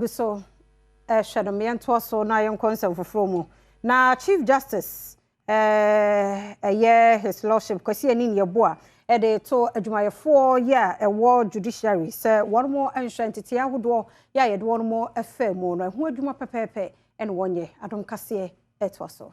So, Shadow to so na yon concern for Fromo. Na Chief Justice, his lordship, Kasee in your boa, to a 4 year a war judiciary. Sir, one more ancient tia would do, one more affair more, who do my pepe and 1 year. Adom Kasee, so.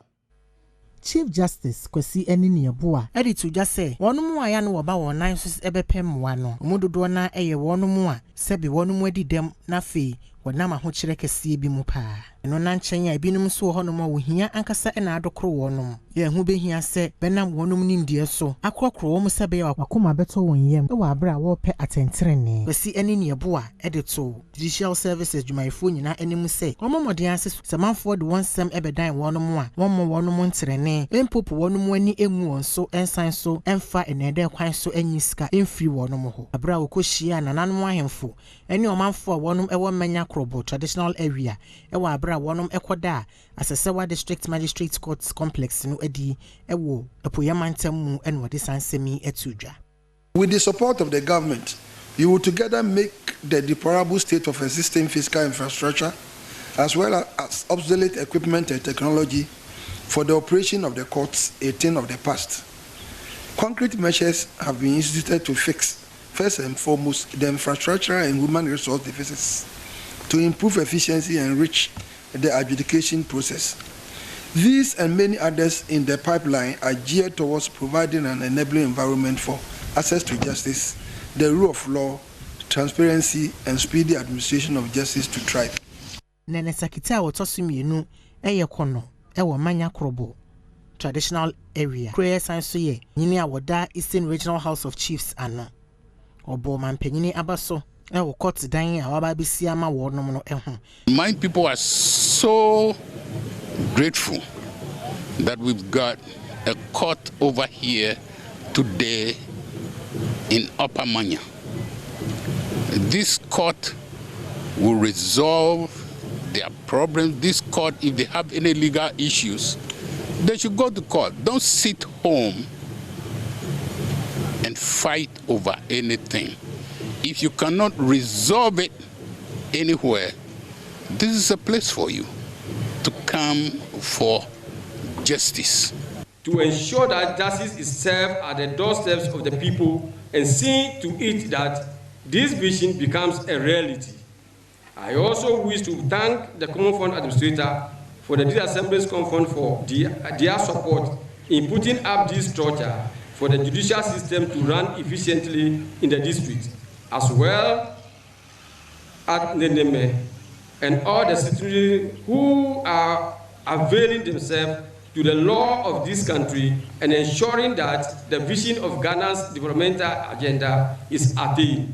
Chief Justice Kasee in your boa, to just say, one more I know about 1 9 ebe pem wano, Mudu na 1 more, Sebi 1 more di dem na fee. Wanama ho kyerɛ kɛseɛ bi mu paa ɛno na nkyɛn a ebinom so wɔ hɔnom a wohia ankasa ɛna adokoro wɔnom yɛ ho behia sɛ bɛnam wɔnom nimdeɛ so akɔkoro wɔn sɛ bɛyɛ wakoma bɛtɔ wɔn yam ɛwɔ abere a wɔpɛ atɛnterene Kasee ɛne ne ɛbo a ɛde to Judicial Services dwumayɛfoɔ nyinaa anim sɛ wɔn mmɔden ase sɛmanfoɔ de wɔn nsɛm ɛbɛdan wɔnom a wɔn mmɔ wɔnom nterene ɛmpopo wɔnom ani emu wɔn so ɛnsan so ɛmfa ɛnɛdɛ kwan so anyi sika ɛmfiri wɔnom hɔ abere a wɔkɔhyia nananom ahemfo ɛne ɔmanfoɔ a wɔnom ɛwɔ mmanya traditional area ewa abra wonom ekoda Assesewa District Magistrate Court Complex no edi ewo epoyamantam mu eno de sansemi etudwa. With the support of the government, we will together make the deplorable state of existing fiscal infrastructure as well as obsolete equipment and technology for the operation of the courts a thing of the past. Concrete measures have been instituted to fix, first and foremost, the infrastructure and human resource deficits, to improve efficiency and enrich the adjudication process. These and many others in the pipeline are geared towards providing an enabling environment for access to justice, the rule of law, transparency, and speedy administration of justice to thrive. Nene sakita wotosumienu kono ewo manya krobo traditional area. Prayer science ye nyini awoda Eastern Regional House of Chiefs ano. Obo mampanyini abaso. My people are so grateful that we've got a court over here today in Upper Manya. This court will resolve their problems. This court, if they have any legal issues, they should go to court. Don't sit home and fight over anything. If you cannot resolve it anywhere, this is a place for you to come for justice. To ensure that justice is served at the doorsteps of the people and see to it that this vision becomes a reality. I also wish to thank the Common Fund Administrator for the Assembly's Common Fund for their support in putting up this structure for the judicial system to run efficiently in the district, as well as Neneme and all the citizens who are availing themselves to the law of this country and ensuring that the vision of Ghana's developmental agenda is attained.